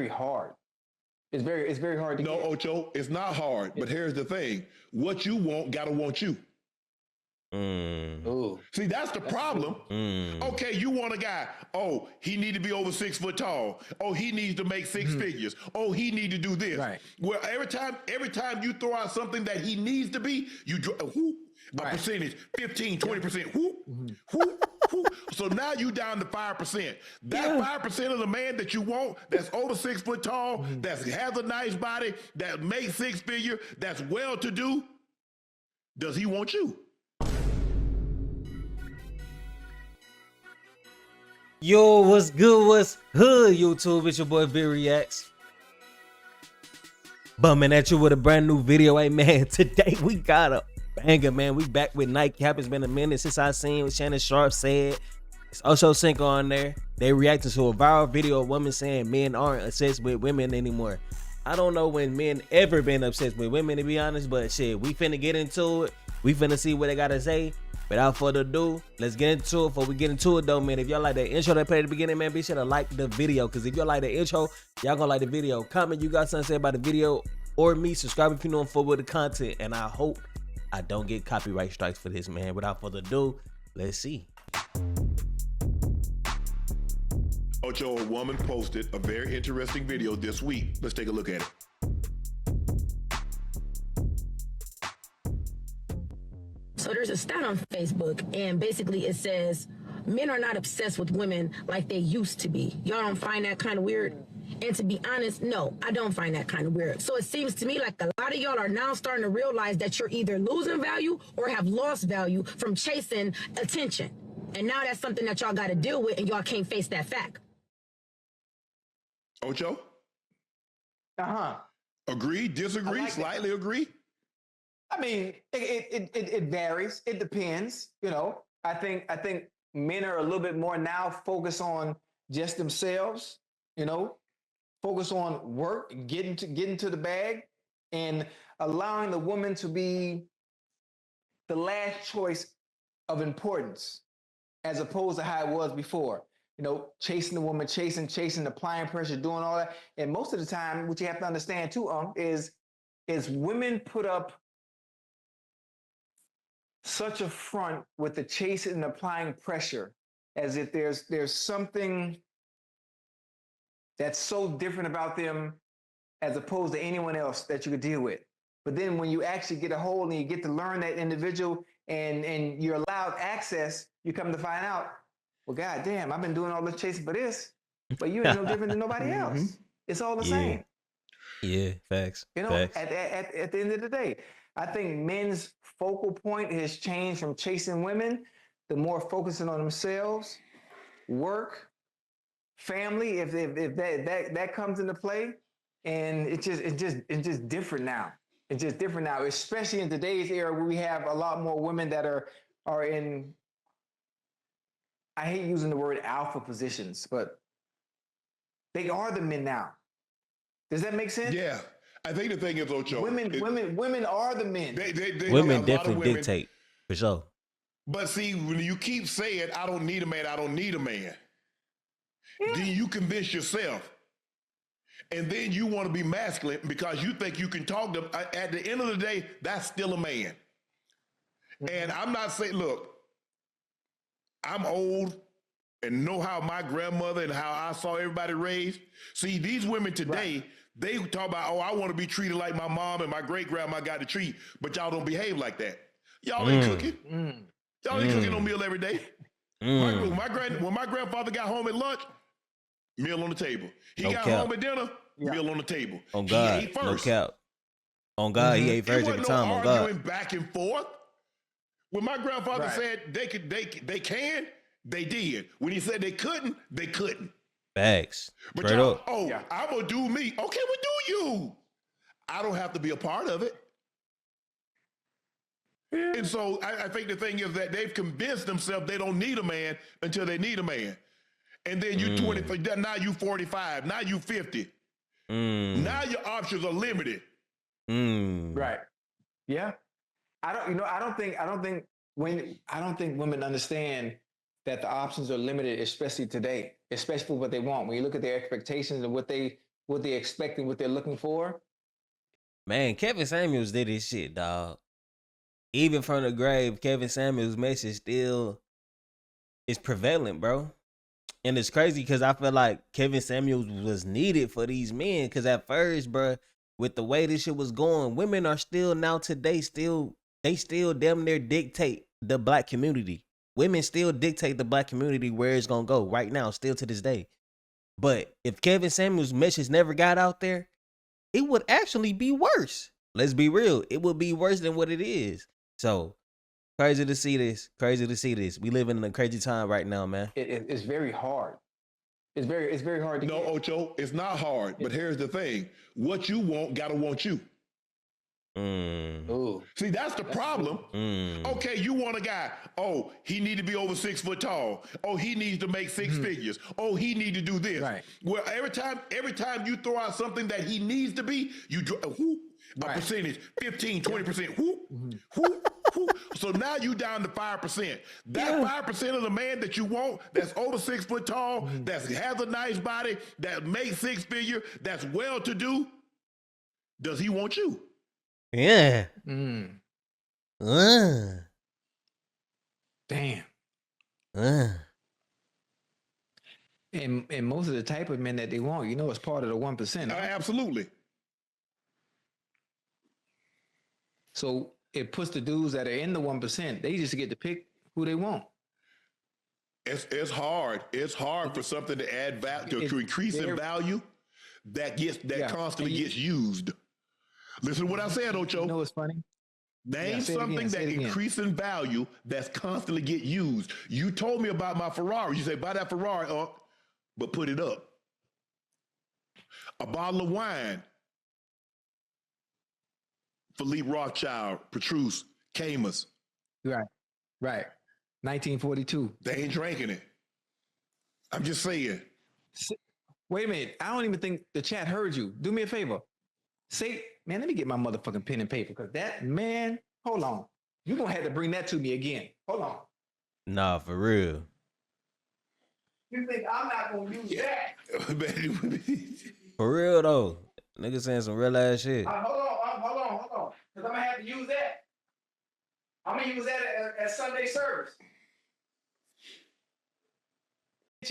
very hard. It's very hard to No, get. Ocho, it's not hard. But here's the thing: what you want, gotta want you. Ooh, See, that's the problem. Okay, you want a guy. Oh, he need to be over 6 foot tall. Oh, he needs to make 6 figures. Oh, he need to do this. Right. Well, every time you throw out something that he needs to be, you a percentage, 15, 20%. So now you down to 5%. That 5% of the man that you want, that's over 6 foot tall, that has a nice body, that makes 6 figure, that's well to do. Does he want you? Yo, what's good? What's hood, YouTube? It's your boy VReacts. Bumming at you with a brand new video. Hey, man, today we got a banger, man. We back with Nightcap. It's been a minute since I seen what Shannon Sharpe said. It's Ocho Cinco on there. They reacting to a viral video of women saying men aren't obsessed with women anymore. I don't know when men ever been obsessed with women, to be honest, but shit, we finna get into it. We finna see what they gotta say. Without further ado, let's get into it. Before we get into it though, man, if y'all like the intro that played at the beginning, man, be sure to like the video. Cause if y'all like the intro, y'all gonna like the video. Comment you got something to say about the video or me. Subscribe if you know I'm full with the content. And I hope I don't get copyright strikes for this, man. Without further ado, let's see. Ocho, a woman posted a very interesting video this week. Let's take a look at it. So there's a stat on Facebook, and basically it says men are not obsessed with women like they used to be. Y'all don't find that kind of weird? And to be honest, no, I don't find that kind of weird. So it seems to me like a lot of y'all are now starting to realize that you're either losing value or have lost value from chasing attention. And now that's something that y'all got to deal with, and y'all can't face that fact. Ocho? Uh-huh. Agree, disagree, like slightly agree? I mean, it varies. It depends. You know, I think men are a little bit more now focused on just themselves. You know, focus on work, getting to the bag, and allowing the woman to be the last choice of importance, as opposed to how it was before. You know, chasing the woman, chasing, applying pressure, doing all that. And most of the time, what you have to understand too, is women put up such a front with the chasing and applying pressure, as if there's something that's so different about them as opposed to anyone else that you could deal with. But then when you actually get a hold and you get to learn that individual and you're allowed access, you come to find out, well, God damn, I've been doing all this chasing for this, but you ain't no different than nobody else. It's all the same. Yeah, facts. You know, facts. At the end of the day, I think men's focal point has changed from chasing women to more focusing on themselves, work, family, if that comes into play, and it's just different now. It's just different now, especially in today's era where we have a lot more women that are in, I hate using the word alpha positions, but they are the men now. Does that make sense? Yeah. I think the thing is, Ocho. Women are the men. Women definitely dictate, for sure. But see, when you keep saying, I don't need a man, then you convince yourself. And then you want to be masculine because you think you can talk to them. At the end of the day, that's still a man. And I'm not saying, look, I'm old and know how my grandmother and how I saw everybody raised. See, these women today, they talk about, oh, I want to be treated like my mom and my great grandma got to treat, but y'all don't behave like that. Y'all ain't cooking. Y'all ain't cooking no meal every day. When my grandfather got home at lunch, meal on the table. He got home at dinner, meal on the table. On God, he ate first. no cap. On God, he ate first every time. No on God, arguing back and forth. When my grandfather said they can, they did. When he said they couldn't, they couldn't. Facts. But Straight up. I'm gonna do me. Okay, well, do you? I don't have to be a part of it. And so I think the thing is that they've convinced themselves they don't need a man until they need a man. And then you 20, now you 45, now you 50. Now your options are limited. Right. Yeah. I don't think women understand that the options are limited, especially today, especially for what they want. When you look at their expectations and what they what they're expecting, what they're looking for. Man, Kevin Samuels did his shit, dog. Even from the grave, Kevin Samuels' message still is prevalent, bro. And it's crazy because I feel like Kevin Samuels was needed for these men. Because at first, bro, with the way this shit was going, women are still now today they still damn near dictate the black community. Women still dictate the black community where it's gonna go right now, still to this day. But if Kevin Samuels' message never got out there, it would actually be worse. Let's be real. It would be worse than what it is. So crazy to see this. Crazy to see this. We living in a crazy time right now, man. It's very hard. It's very hard to No, get. Ocho, it's not hard. But here's the thing: what you want, gotta want you. Ooh. See, that's the problem. Okay, you want a guy. Oh, he need to be over 6 foot tall. Oh, he needs to make 6 figures. Oh, he need to do this. Right. Well, every time you throw out something that he needs to be, you whoop, a Right. percentage, 15, 20%. Whoop, whoop, whoop. So now you down to 5%. That 5% of the man that you want, that's over 6 foot tall, that has a nice body, that makes 6 figure, that's well to do. Does he want you? Yeah. Damn. And most of the type of men that they want, it's part of the 1%. Absolutely. So it puts the dudes that are in the 1%, they just get to pick who they want. It's hard. It's hard for something to add value, to increase in value that constantly gets used. Listen to what I said, Ocho. You know what's funny? Name something that increases in value that's constantly get used. You told me about my Ferrari. You say, buy that Ferrari, but put it up. A bottle of wine. Philippe Rothschild, Petrus, Camus. Right. 1942. They ain't drinking it. I'm just saying. Wait a minute. I don't even think the chat heard you. Do me a favor. Say, man, let me get my motherfucking pen and paper because hold on. You're going to have to bring that to me again. Hold on. Nah, for real. You think I'm not going to use that? For real, though. Nigga saying some real ass shit. Hold on. Because I'm going to have to use that. I'm going to use that at Sunday service.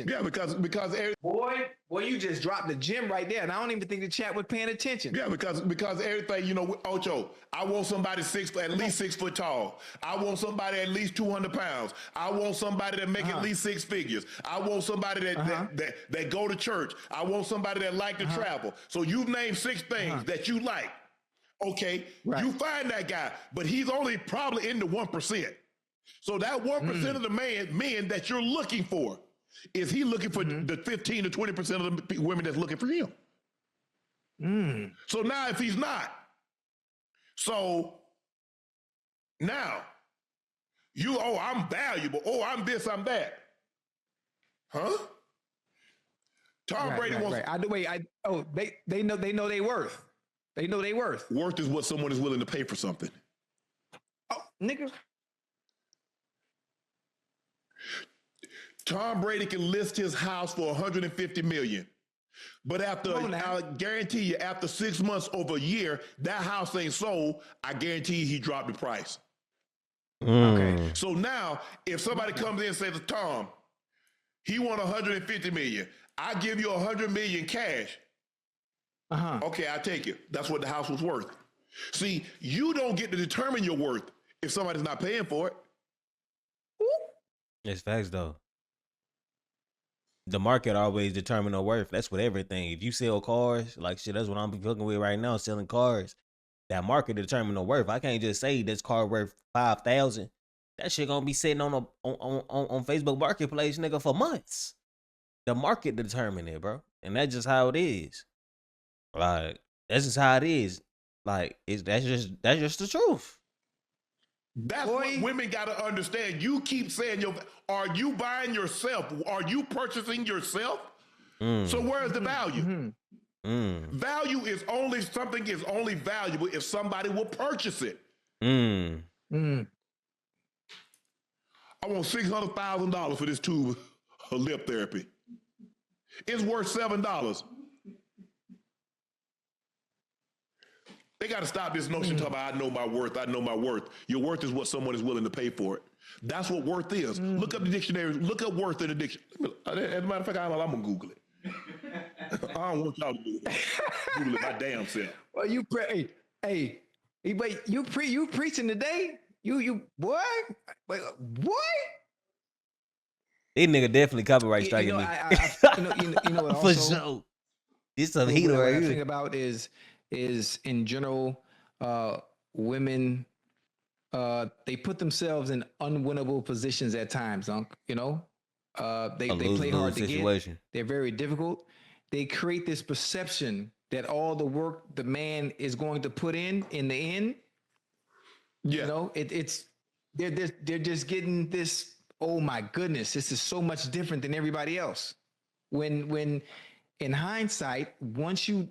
Yeah, because boy, you just dropped the gym right there, and I don't even think the chat was paying attention. Yeah, because everything, Ocho, I want somebody at least 6 foot tall. I want somebody at least 200 pounds. I want somebody that make at least 6 figures. I want somebody that go to church. I want somebody that like to travel. So you name 6 things that you like. Okay, you find that guy, but he's only probably in the 1%. So that 1% of the men that you're looking for, is he looking for the 15 to 20% of the women that's looking for him? So now if he's not, so now I'm valuable. Oh, I'm this, I'm that. Huh? Tom Brady wants. They know they worth. They know they worth. Worth is what someone is willing to pay for something. Oh, nigga. Tom Brady can list his house for $150 million. But I guarantee you, after 6 months over a year, that house ain't sold. I guarantee you he dropped the price. Okay. So now, if somebody comes in and says, Tom, he want $150 million. I give you $100 million cash. Okay, I take it. That's what the house was worth. See, you don't get to determine your worth if somebody's not paying for it. It's facts, though. The market always determine the worth. That's with everything. If you sell cars, like shit, that's what I'm fucking with right now, selling cars. That market determine the worth. I can't just say this car worth $5,000. That shit gonna be sitting on Facebook Marketplace, nigga, for months. The market determine it, bro, and that's just how it is. Like that's just how it is. Like that's just the truth. That's what women got to understand. You keep saying, are you buying yourself? Are you purchasing yourself? So where's the value? Value is only valuable if somebody will purchase it. I want $600,000 for this tube of lip therapy. It's worth $7. They got to stop this notion talking about I know my worth. I know my worth. Your worth is what someone is willing to pay for it. That's what worth is. Look up the dictionary. Look up worth in the dictionary. As a matter of fact, I'm gonna Google it. I don't want y'all to do it. Google it my damn self. Well, hey, wait, you preaching today? You boy, wait, what? These nigga definitely copyright striking me. You know what For also, sure. This some heat what right I here. think about is in general, women, they put themselves in unwinnable positions at times. You know, they play hard to get. They're very difficult. They create this perception that all the work the man is going to put in the end, you know, they're just getting this. Oh my goodness, this is so much different than everybody else. When in hindsight, once you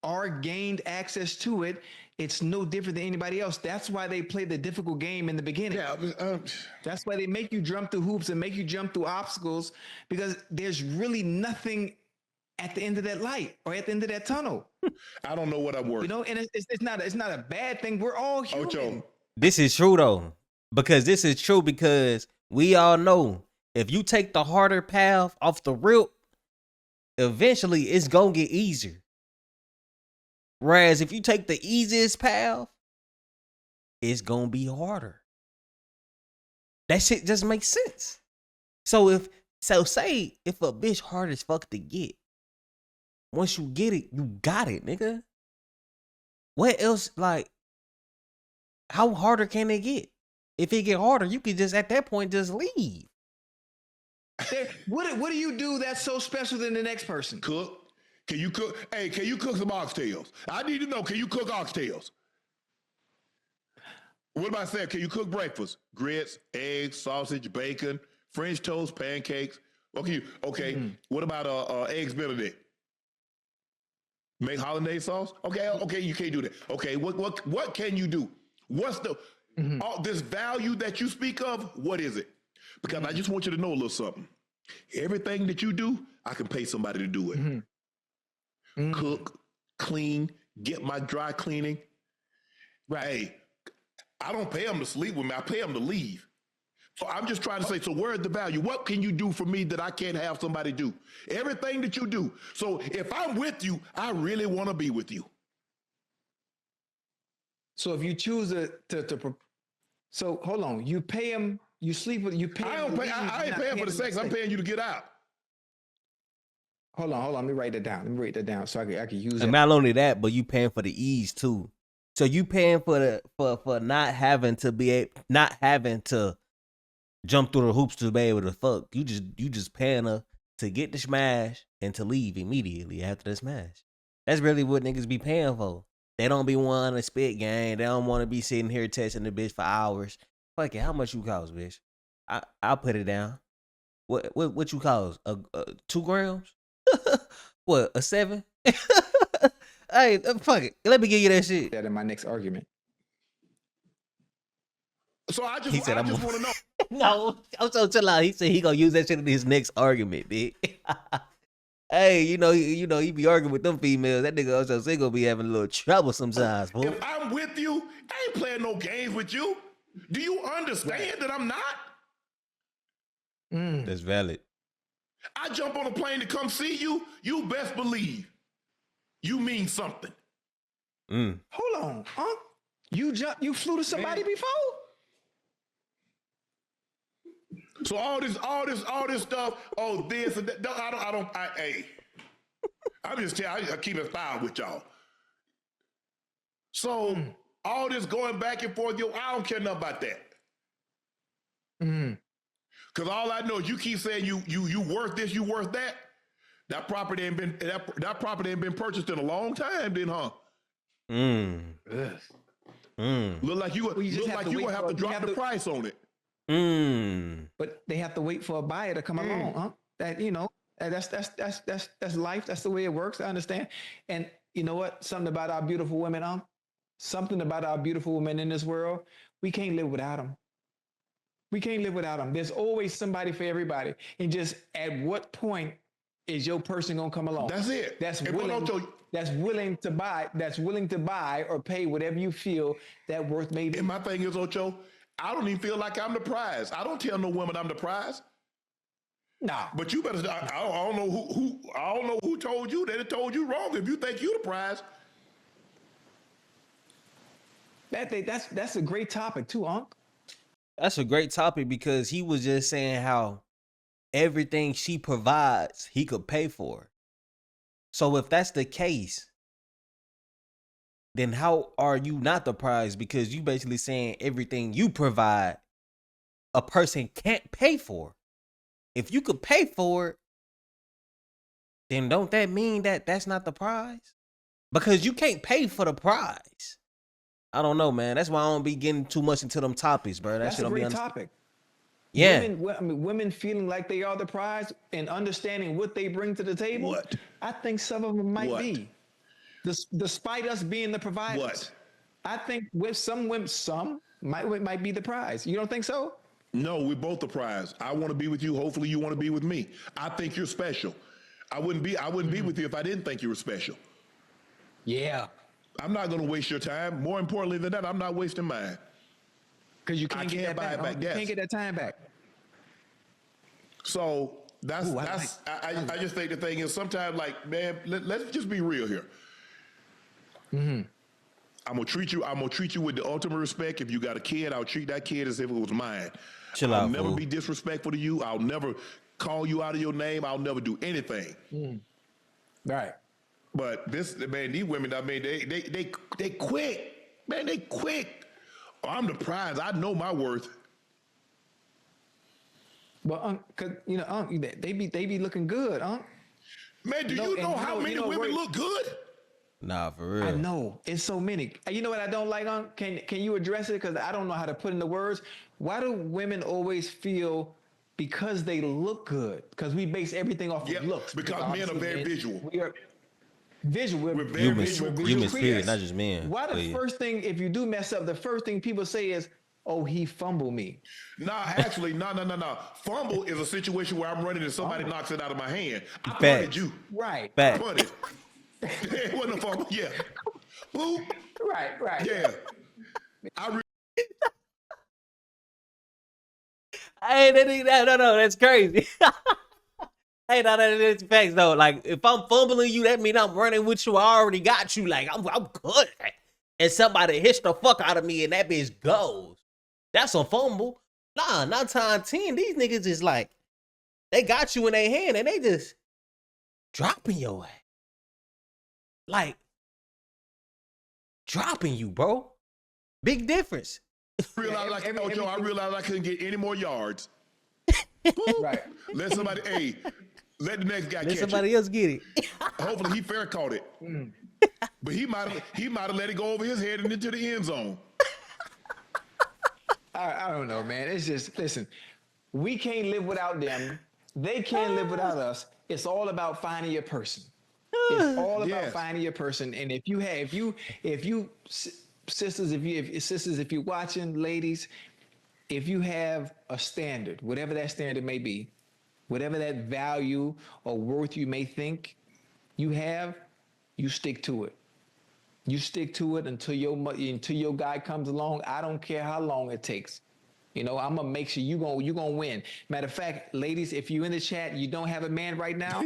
are gained access to it, it's no different than anybody else. That's why they play the difficult game in the beginning. Yeah, that's why they make you jump through hoops and make you jump through obstacles, because there's really nothing at the end of that light or at the end of that tunnel. I don't know what I'm worth. You know, and it's not a bad thing. We're all human. Ocho. This is true though, because we all know if you take the harder path off the rip, eventually it's gonna get easier. Whereas if you take the easiest path, it's gonna be harder. That shit just makes sense. So say if a bitch hard as fuck to get, once you get it, you got it, nigga. What else? Like, how harder can it get? If it get harder, you can just at that point just leave. What do you do that's so special than the next person? Cook. Can you cook? Hey, can you cook some oxtails? I need to know, can you cook oxtails? What about saying, can you cook breakfast? Grits, eggs, sausage, bacon, French toast, pancakes. Okay. What about eggs Benedict? Make hollandaise sauce? Okay, you can't do that. Okay, what can you do? What's the all this value that you speak of? What is it? Because I just want you to know a little something. Everything that you do, I can pay somebody to do it. Cook, clean, get my dry cleaning. Right. Hey, I don't pay them to sleep with me. I pay them to leave. So I'm just trying to say, so where's the value? What can you do for me that I can't have somebody do? Everything that you do. So if I'm with you, I really want to be with you. So if you choose so hold on, you pay him, you sleep with, you pay him. I ain't paying for the sex. I'm paying you to get out. Hold on. Let me write that down. So I can use it. And not only that, but you paying for the ease too. So you paying for not having to jump through the hoops to be able to fuck. You just paying her to get the smash and to leave immediately after the smash. That's really what niggas be paying for. They don't be wanting to spit game. They don't want to be sitting here testing the bitch for hours. Fuck it, how much you cost, bitch? I'll put it down. What you cost? 2 grams? What, a 7? Hey, fuck it. Let me give you that shit. That in my next argument. So I just want to know. No, I'm so chill out. He said he gonna use that shit in his next argument, bitch. Hey, you know, he be arguing with them females. That nigga also say gonna be having a little trouble sometimes, bro. If I'm with you, I ain't playing no games with you. Do you understand that I'm not? That's valid. I jump on a plane to come see you. You best believe you mean something. Hold on, huh? You flew to somebody before? So all this stuff. Oh, this and that. Hey, I'm just telling. I keep it foul with y'all. So all this going back and forth, I don't care nothing about that. Because all I know is you keep saying you worth this, you worth that. That property ain't been purchased in a long time, then, huh? Look like you gonna have to drop the price on it. But they have to wait for a buyer to come along, huh? That that's life. That's the way it works. I understand. And you know what? Something about our beautiful women, something about our beautiful women in this world. We can't live without them. We can't live without them. There's always somebody for everybody. And just at what point is your person gonna come along? That's it. That's And willing. Ocho, That's willing to buy. That's willing to buy or pay whatever you feel that worth may be. and my thing is, Ocho, I don't even feel like I'm the prize. I don't tell no woman I'm the prize. Nah, But you better. I don't know who. I don't know who told you that. It told you wrong. If you think you the prize, that's a great topic too, Unc. That's a great topic because he was just saying how everything she provides, he could pay for. So if that's the case, then how are you not the prize? Because you basically saying everything you provide, a person can't pay for. If you could pay for it, then don't that mean that that's not the prize? Because you can't pay for the prize. I don't know, man. That's why I don't be getting too much into them topics, bro. That That's shit a don't be great topic. Yeah. Women feeling like they are the prize and understanding what they bring to the table. What? I think some of them might What? be, despite us being the providers. What? I think with some women, some might be the prize. You don't think so? no, we're both the prize. I want to be with you. Hopefully, you want to be with me. I think you're special. I wouldn't be with you if I didn't think you were special. Yeah. I'm not going to waste your time. More importantly than that, I'm not wasting mine. Because you I can't get can't that buy it back. back, You yes. can't get that time back. So that's Ooh, I just think the thing is sometimes like, man, let's just be real here. I'm gonna treat you with the ultimate respect. If you got a kid, I'll treat that kid as if it was mine. Chill I'll out, never fool. be disrespectful to you. I'll never call you out of your name. I'll never do anything. Right. But this, man, these women, I mean, they quick. Man, they quick. Oh, I'm the prize. I know my worth. Well, cause they be looking good, Man, do No, you and know you how know- many you know, women Roy- look good? Nah, for real. I know it's so many. You know what I don't like, Can you address it? Because I don't know how to put into words. Why do women always feel because they look good? Because we base everything off Yep, of looks. because men are obviously very visual. We are visual. We're very Humans, visual humans, creatures. period, not just men. Why But the yeah. first thing, if you do mess up, the first thing people say is, "Oh, he fumbled me." Nah, actually, no. Fumble is a situation where I'm running and somebody Fumble. knocks it out of my hand. I Facts. punted you. Right. Fact. Punted. It wasn't a fumble. Yeah. Boop. Right. Yeah. Hey, no, that's crazy. Hey, no, that's facts though. Like if I'm fumbling you, that mean I'm running with you. I already got you. Like I'm good. And somebody hits the fuck out of me, and that bitch goes. That's a fumble. Nah, 9 times 10, these niggas is like, they got you in their hand, and they just dropping your ass. Like dropping you, bro. Big difference. I realized I couldn't get any more yards. Right. Let somebody, let the next guy Let catch somebody it. else get it. Hopefully he fair caught it. But he might have let it go over his head and into the end zone. I don't know, man. It's just, listen, we can't live without them. They can't live without us. It's all about finding your person. It's all about Yes. finding your person. And if you sisters, if you're watching, ladies, if you have a standard, whatever that standard may be, whatever that value or worth you may think you have, you stick to it. You stick to it until your guy comes along. I don't care how long it takes. I'm gonna make sure you're gonna win. Matter of fact, ladies, if you're in the chat, you don't have a man right now.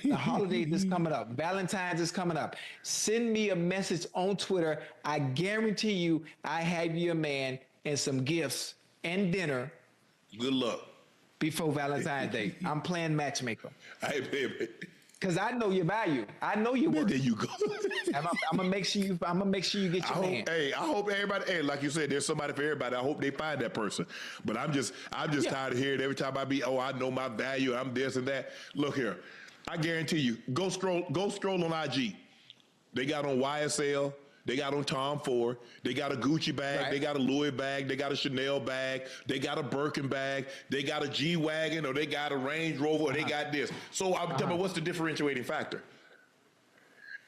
The holidays is coming up. Valentine's is coming up. Send me a message on Twitter. I guarantee you, I have you a man and some gifts and dinner Good luck. before Valentine's Day. I'm playing matchmaker Hey, baby. because I know your value. I know your There worth. you go. I'm gonna make sure you. I'm gonna make sure you get your man. I hope everybody, like you said, there's somebody for everybody. I hope they find that person. But I'm just tired of hearing every time I know my value, I'm this and that. Look here. I guarantee you, go scroll on IG. They got on YSL, they got on Tom Ford, they got a Gucci bag, Right. they got a Louis bag, they got a Chanel bag, they got a Birkin bag, they got a G-Wagon, or they got a Range Rover, or they got this. So I'm telling you, what's the differentiating factor?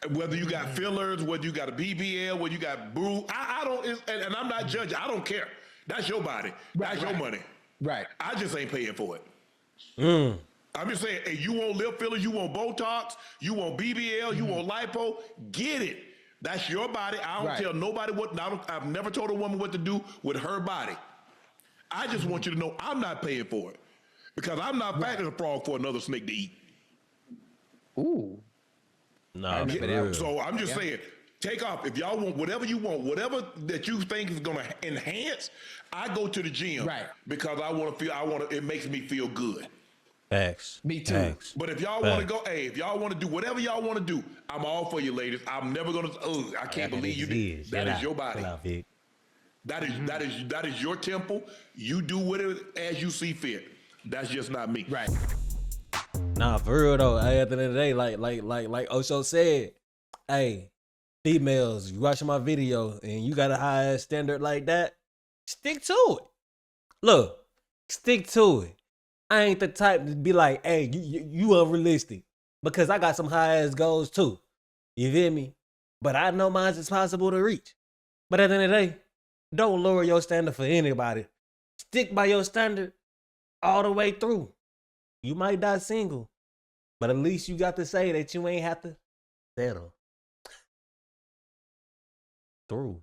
Whether you got fillers, whether you got a BBL, whether you got brew, I don't, and I'm not judging. I don't care. That's your body. That's your money. Right. I just ain't paying for it. I'm just saying, hey, you want lip fillers, you want Botox, you want BBL, you want lipo, get it. That's your body. I don't tell nobody what. I've never told a woman what to do with her body. I just want you to know I'm not paying for it because I'm not fat as a frog for another snake to eat. Ooh. No, so I'm just saying, take off. If y'all want whatever you want, whatever that you think is gonna enhance, I go to the gym because I want to feel. it makes me feel good. Facts. Me too. Facts. But if y'all want to go, hey, if y'all want to do whatever y'all want to do, I'm all for you, ladies. I'm never gonna. Oh, I can't believe you did. That is your body. That is your temple. You do whatever as you see fit. That's just not me. Right. Nah, for real though. At the end of the day, like Osho said, hey, females, you watching my video and you got a high standard like that, stick to it. Look, stick to it. I ain't the type to be like, hey, you unrealistic. Because I got some high ass goals too. You feel me? But I know mine is possible to reach. But at the end of the day, don't lower your standard for anybody. Stick by your standard all the way through. You might die single, but at least you got to say that you ain't have to settle through.